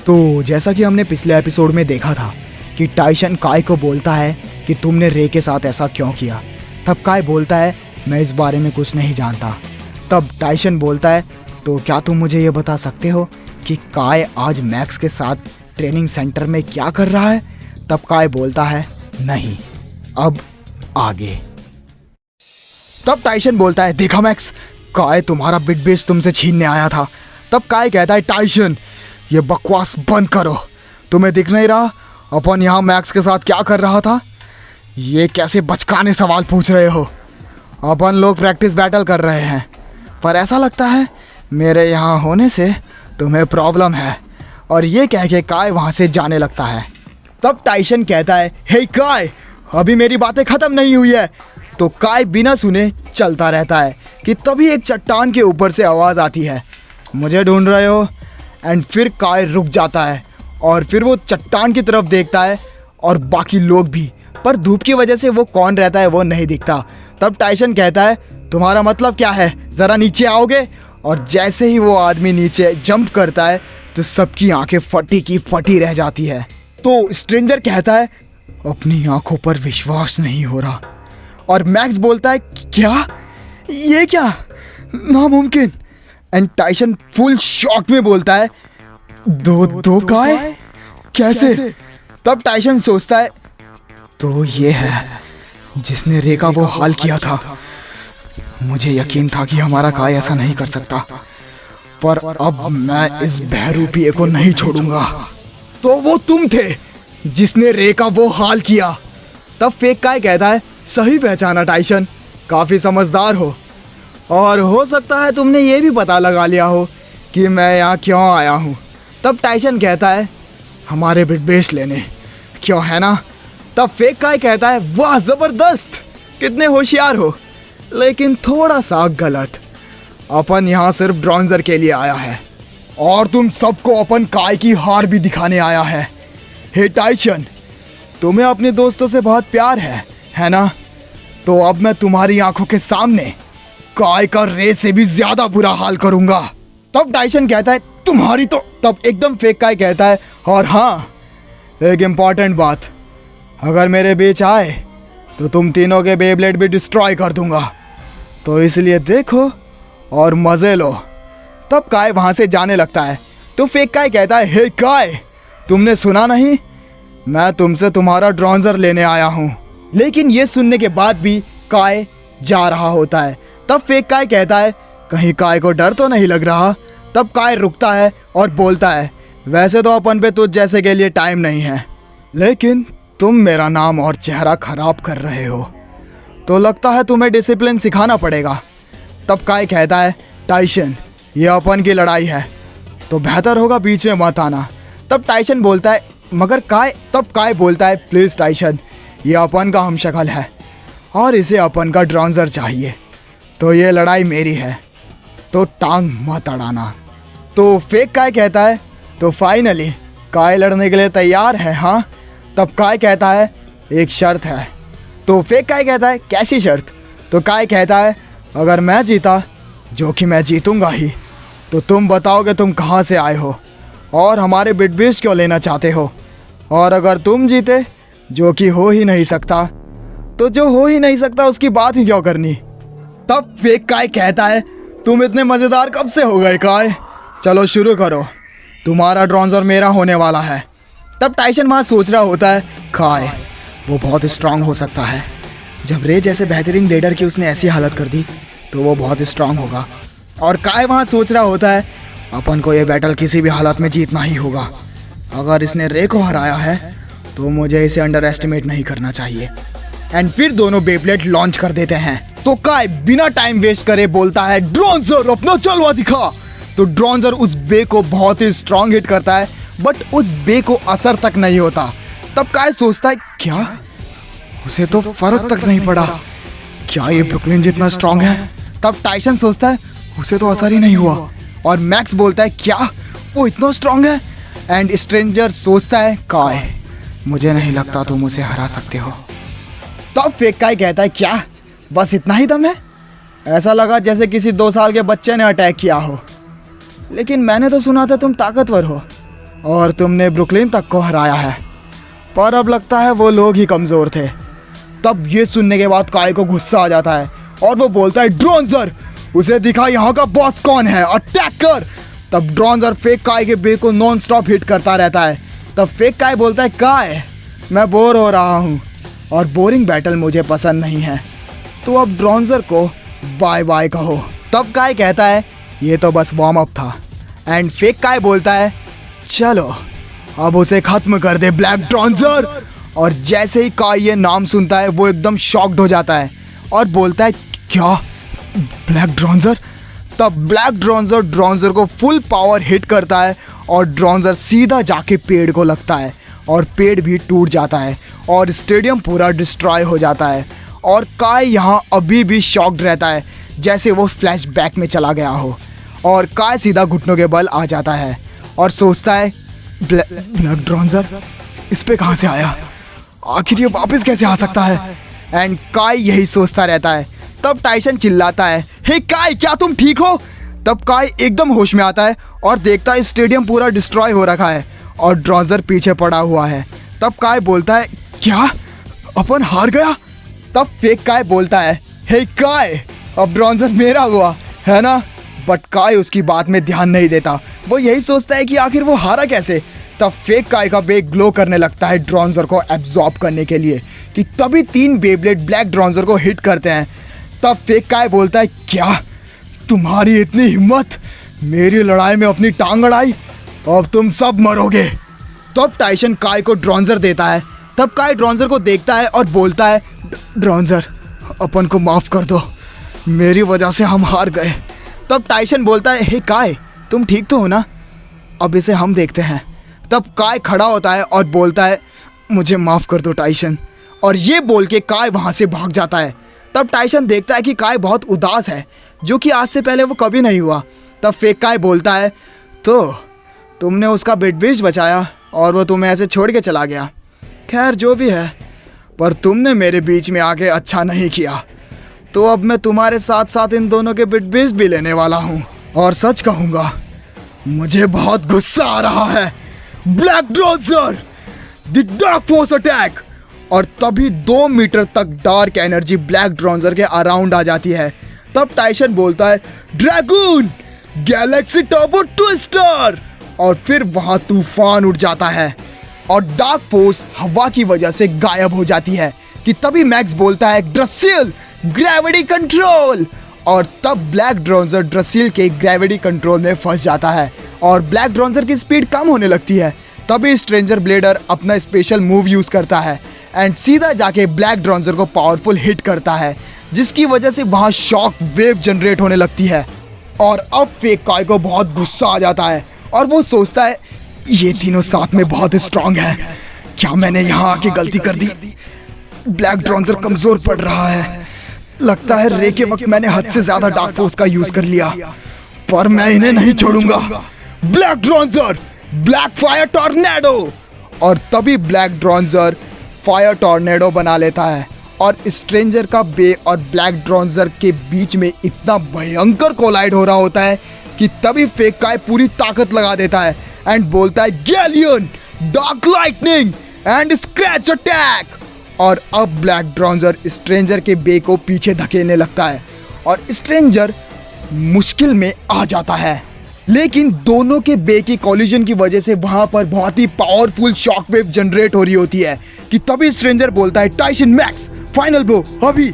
तो जैसा कि हमने पिछले एपिसोड में देखा था कि टाइशन काय को बोलता है कि तुमने रे के साथ ऐसा क्यों किया। तब काय बोलता है मैं इस बारे में कुछ नहीं जानता। तब टाइशन बोलता है तो क्या तुम मुझे ये बता सकते हो कि काय आज मैक्स के साथ ट्रेनिंग सेंटर में क्या कर रहा है। तब काय बोलता है नहीं, अब आगे। तब टाइशन बोलता है देखा मैक्स, काय तुम्हारा बिट बेस तुमसे छीनने आया था। तब काय कहता है टाइशन ये बकवास बंद करो, तुम्हें दिख नहीं रहा अपन यहाँ मैक्स के साथ क्या कर रहा था। ये कैसे बचकाने सवाल पूछ रहे हो, अपन लोग प्रैक्टिस बैटल कर रहे हैं, पर ऐसा लगता है मेरे यहाँ होने से तुम्हें प्रॉब्लम है। और ये कह के काय वहाँ से जाने लगता है। तब टाइशन कहता है हे काय, अभी मेरी बातें ख़त्म नहीं हुई है। तो काय बिना सुने चलता रहता है कि तभी एक चट्टान के ऊपर से आवाज़ आती है मुझे ढूंढ रहे हो। एंड फिर काय रुक जाता है और फिर वो चट्टान की तरफ देखता है और बाकी लोग भी, पर धूप की वजह से वो कौन रहता है वो नहीं दिखता। तब टाइशन कहता है तुम्हारा मतलब क्या है, ज़रा नीचे आओगे। और जैसे ही वो आदमी नीचे जंप करता है तो सबकी आंखें फटी की फटी रह जाती है। तो स्ट्रेंजर कहता है अपनी आंखों पर विश्वास नहीं हो रहा। और मैक्स बोलता है क्या, ये क्या, नामुमकिन। एंड टाइशन फुल शॉक में बोलता है दो काय, कैसे। तब टाइशन सोचता है तो ये है जिसने रे का वो हाल किया था। मुझे यकीन था कि हमारा काय ऐसा नहीं कर सकता, पर अब मैं इस बहरूपीए को नहीं छोड़ूंगा। तो वो तुम थे जिसने रे का वो हाल किया। तब फेक काय कहता है सही पहचाना टाइशन, काफ़ी समझदार हो और हो सकता है तुमने ये भी पता लगा लिया हो कि मैं यहाँ क्यों आया हूँ। तब टाइशन कहता है हमारे बिटबेस लेने, क्यों है ना। तब फेक काय कहता है वाह ज़बरदस्त, कितने होशियार हो, लेकिन थोड़ा सा गलत। अपन यहाँ सिर्फ ड्रॉन्जर के लिए आया है और तुम सबको अपन काय की हार भी दिखाने आया है। हे टाइशन, तुम्हें अपने दोस्तों से बहुत प्यार है ना। तो अब मैं तुम्हारी आंखों के सामने काय का रे से भी ज्यादा बुरा हाल करूंगा। तब टाइशन कहता है तुम्हारी तो। तब एकदम फेक काय कहता है और हाँ एक इम्पॉर्टेंट बात, अगर मेरे बीच आए तो तुम तीनों के बेब्लेड भी डिस्ट्रॉय कर दूंगा, तो इसलिए देखो और मज़े लो। तब काय वहाँ से जाने लगता है। तो फेक काय कहता है हे काय, तुमने सुना नहीं, मैं तुमसे तुम्हारा ड्रॉन्जर लेने आया हूँ। लेकिन ये सुनने के बाद भी काय जा रहा होता है। तब फेक काय कहता है कहीं काय को डर तो नहीं लग रहा। तब काय रुकता है और बोलता है वैसे तो अपन पे तुझ जैसे के लिए टाइम नहीं है, लेकिन तुम मेरा नाम और चेहरा खराब कर रहे हो, तो लगता है तुम्हें डिसिप्लिन सिखाना पड़ेगा। तब काय कहता है टाइशन ये अपन की लड़ाई है, तो बेहतर होगा बीच में मत आना। तब टाइशन बोलता है मगर काय। तब काय बोलता है प्लीज़ टाइशन, ये अपन का हमशक्ल है और इसे अपन का ड्रॉन्जर चाहिए, तो ये लड़ाई मेरी है, तो टांग मत अड़ाना। तो फेक काय कहता है तो फाइनली काय लड़ने के लिए तैयार है हाँ। तब काय कहता है एक शर्त है। तो फेक काय कहता है कैसी शर्त। तो काय कहता है अगर मैं जीता, जो कि मैं जीतूंगा ही, तो तुम बताओगे तुम कहाँ से आए हो और हमारे बिटबीस क्यों लेना चाहते हो, और अगर तुम जीते, जो कि हो ही नहीं सकता, तो जो हो ही नहीं सकता उसकी बात ही क्यों करनी। तब फेक काय कहता है तुम इतने मज़ेदार कब से हो गए काय, चलो शुरू करो, तुम्हारा ड्रॉन्जर मेरा होने वाला है। तब टाइशन वहाँ सोच रहा होता है काय वो बहुत स्ट्रांग हो सकता है, जब रे जैसे बेहतरीन लीडर की उसने ऐसी हालत कर दी तो वो बहुत स्ट्रांग होगा। और काय वहाँ सोच रहा होता है अपन को ये बैटल किसी भी हालत में जीतना ही होगा, अगर इसने रे को हराया है तो मुझे इसे अंडर एस्टिमेट नहीं करना चाहिए। एंड फिर दोनों बेब्लेड लॉन्च कर देते हैं। तो काय बिना टाइम वेस्ट करे बोलता है ड्रॉन्जर अपना चलवा दिखा। तो ड्रॉन्जर उस बे को बहुत ही स्ट्रांग हिट करता है, बट उस बे को असर तक नहीं होता। तब काय सोचता है क्या, उसे तो फर्क तक नहीं पड़ा, क्या ये ब्रुकलिन जितना स्ट्रांग है। तब टाइशन सोचता है उसे तो असर ही नहीं हुआ। और मैक्स बोलता है क्या वो इतना स्ट्रांग है। एंड स्ट्रेंजर सोचता है काय मुझे नहीं लगता तुम उसे हरा सकते हो। तब फेक काय कहता है क्या बस इतना ही दम है, ऐसा लगा जैसे किसी 2 साल के बच्चे ने अटैक किया हो, लेकिन मैंने तो सुना था तुम ताकतवर हो। और तुमने ब्रुकलिन तक को हराया है, पर अब लगता है वो लोग ही कमज़ोर थे। तब ये सुनने के बाद काय को गुस्सा आ जाता है और वो बोलता है, ड्रोनज़र, उसे दिखा यहाँ का बॉस कौन है, अटैक कर। तब ड्रोनज़र फेक काय के बे को नॉन स्टॉप हिट करता रहता है। तब फेक काय बोलता है, काय, मैं बोर हो रहा हूँ और बोरिंग बैटल मुझे पसंद नहीं है, तो अब ड्रोनज़र को बाय बाय कहो। तब काय कहता है, ये तो बस वार्म अप था। एंड फेक काय बोलता है, चलो अब उसे खत्म कर दे ब्लैक ड्रोनज़र। और जैसे ही काय ये नाम सुनता है वो एकदम शॉक्ड हो जाता है और बोलता है, क्या ब्लैक ड्रोनज़र। तब ब्लैक ड्रोनज़र को फुल पावर हिट करता है और ड्रोनज़र सीधा जाके पेड़ को लगता है और पेड़ भी टूट जाता है और स्टेडियम पूरा डिस्ट्रॉय हो जाता है। और काय यहाँ अभी भी शॉक्ड रहता है, जैसे वो फ्लैशबैक में चला गया हो। और काय सीधा घुटनों के बल आ जाता है और सोचता है, ब्लैक ड्रोनज़र इस पे कहाँ से आया, आखिर ये वापस कैसे आ सकता है। एंड काय यही सोचता रहता है। तब टाइसन चिल्लाता है, हे काय, क्या तुम ठीक हो। तब काय एकदम होश में आता है और देखता है स्टेडियम पूरा डिस्ट्रॉय हो रखा है और ड्रोनज़र पीछे पड़ा हुआ है। तब काय बोलता है, क्या अपन हार गया। तब फेक काय बोलता है, हे काय, अब ड्रोनज़र मेरा हुआ है ना। बट काय उसकी बात में ध्यान नहीं देता, वो यही सोचता है कि आखिर वो हारा कैसे। तब फेक काय का बे ग्लो करने लगता है ड्रोनज़र को एब्जॉर्ब करने के लिए, कि तभी 3 बेब्लेड ब्लैक ड्रोनज़र को हिट करते हैं। तब फेक काय बोलता है, क्या तुम्हारी इतनी हिम्मत, मेरी लड़ाई में अपनी टांग अड़ाई, अब तुम सब मरोगे। तब टाइसन काय को ड्रोनज़र देता है। तब काय ड्रोनज़र को देखता है और बोलता है, ड्रोनज़र अपन को माफ़ कर दो, मेरी वजह से हम हार गए। तब टाइसन बोलता है, हे काय, तुम ठीक तो हो ना, अब इसे हम देखते हैं। तब काय खड़ा होता है और बोलता है, मुझे माफ़ कर दो टाइसन। और ये बोल के काय वहाँ से भाग जाता है। तब टाइसन देखता है कि काय बहुत उदास है, जो कि आज से पहले वो कभी नहीं हुआ। तब फेक काय बोलता है, तो तुमने उसका बिटबीच बचाया और वो तुम्हें ऐसे छोड़ के चला गया। खैर जो भी है, पर तुमने मेरे बीच में आके अच्छा नहीं किया, तो अब मैं तुम्हारे साथ साथ इन दोनों के बिटबीच भी लेने वाला हूँ। और सच कहूँगा, मुझे बहुत गुस्सा आ रहा है। Black Dranzer, the dark force attack. और तभी 2 मीटर तक डार्क एनर्जी ब्लैक ड्रोनज़र के अराउंड आ जाती है। तब टाइसन बोलता है, ड्रैगून, गैलेक्सी टर्बो ट्विस्टर। और फिर वहां तूफान उठ जाता है और डार्क फोर्स हवा की वजह से गायब हो जाती है। कि तभी मैक्स बोलता है, ड्रसील, ग्रेविटी कंट्रोल। और तब ब्लैक ड्रोनज़र ड्रसील के ग्रेविटी कंट्रोल में फंस जाता है और ब्लैक ड्रोनज़र की स्पीड कम होने लगती है। तभी स्ट्रेंजर ब्लेडर अपना स्पेशल मूव यूज़ करता है एंड सीधा जाके ब्लैक ड्रोनज़र को पावरफुल हिट करता है, जिसकी वजह से वहाँ शॉक वेव जनरेट होने लगती है। और अब फेक काय को बहुत गुस्सा आ जाता है और वो सोचता है, ये तीनों साथ में बहुत स्ट्रांग है, क्या मैंने यहाँ आके गलती कर दी। ब्लैक ड्रोनज़र कमज़ोर पड़ रहा है, लगता है रे के वक्त मैंने हद से ज़्यादा डार्क फोर्स का यूज़ कर लिया, पर मैं इन्हें नहीं छोड़ूंगा। Black Dranzer, black fire tornado. और तभी ब्लैक ड्रोनज़र फायर टॉर्नेडो बना लेता है और स्ट्रेंजर का बे और ब्लैक ड्रोनज़र के बीच में इतना भयंकर कोलाइड हो रहा होता है कि तभी फेक काय पूरी ताकत लगा देता है एंड बोलता है, galleon, dark lightning and scratch attack. और अब ब्लैक ड्रोनज़र स्ट्रेंजर के बे को पीछे धकेलने लगता है और स्ट्रेंजर मुश्किल में आ जाता है। लेकिन दोनों के बे की कॉलिजन की वजह से वहां पर बहुत ही पावरफुल शॉकवेव जनरेट हो रही होती है कि तभी स्ट्रेंजर बोलता है, टाइसन मैक्स, फाइनल ब्लो अभी।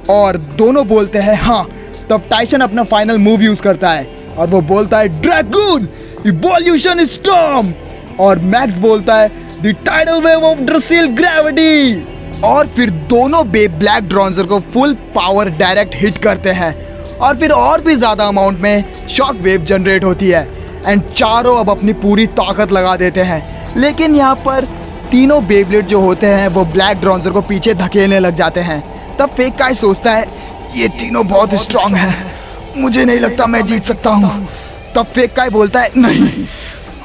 और दोनों बोलते हैं हाँ। तब टाइसन अपना फाइनल मूव यूज करता है और वो बोलता है, ड्रैगून, इवोल्यूशन स्टॉर्म। और मैक्स बोलता है, the tidal wave of Draciel gravity. और फिर दोनों बे ब्लैक ड्रोनज़र को फुल पावर डायरेक्ट हिट करते हैं और फिर और भी ज़्यादा अमाउंट में शॉक वेव जनरेट होती है एंड चारों अब अपनी पूरी ताकत लगा देते हैं। लेकिन यहाँ पर तीनों बेब्लेड जो होते हैं वो ब्लैक ड्रोनज़र को पीछे धकेलने लग जाते हैं। तब फेक काय सोचता है, ये तीनों बहुत स्ट्रांग हैं, मुझे नहीं लगता मैं जीत सकता हूँ। तब फेक काय बोलता है, नहीं,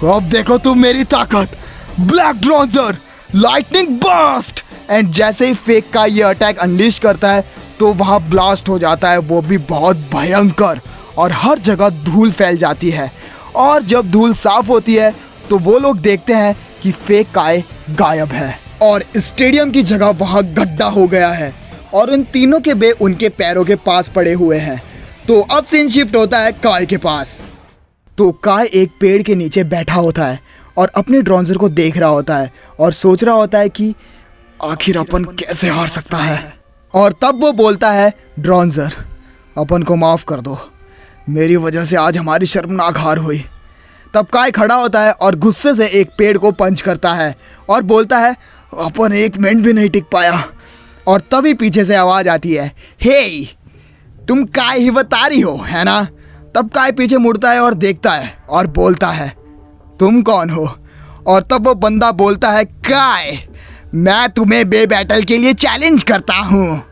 अब देखो तुम मेरी ताकत, ब्लैक ड्रोनज़र, लाइटनिंग बर्स्ट। एंड जैसे ही फेक काय ये अटैक अनलीश करता है तो वहाँ ब्लास्ट हो जाता है, वो भी बहुत भयंकर, और हर जगह धूल फैल जाती है। और जब धूल साफ होती है तो वो लोग देखते हैं कि फेक काय गायब है और स्टेडियम की जगह वहाँ गड्ढा हो गया है और उन तीनों के बे उनके पैरों के पास पड़े हुए हैं। तो अब सीन शिफ्ट होता है काय के पास। तो काय एक पेड़ के नीचे बैठा होता है और अपने ड्रॉन्जर को देख रहा होता है और सोच रहा होता है कि आखिर अपन कैसे हार सकता है। और तब वो बोलता है, ड्रॉन्जर अपन को माफ़ कर दो, मेरी वजह से आज हमारी शर्मनाक हार हुई। तब काय खड़ा होता है और गुस्से से एक पेड़ को पंच करता है और बोलता है, अपन 1 मिनट भी नहीं टिक पाया। और तभी पीछे से आवाज़ आती है, हे तुम काय ही बता रही हो है ना। तब काय पीछे मुड़ता है और देखता है और बोलता है, तुम कौन हो। और तब वो बंदा बोलता है, काय मैं तुम्हें बे बैटल के लिए चैलेंज करता हूँ।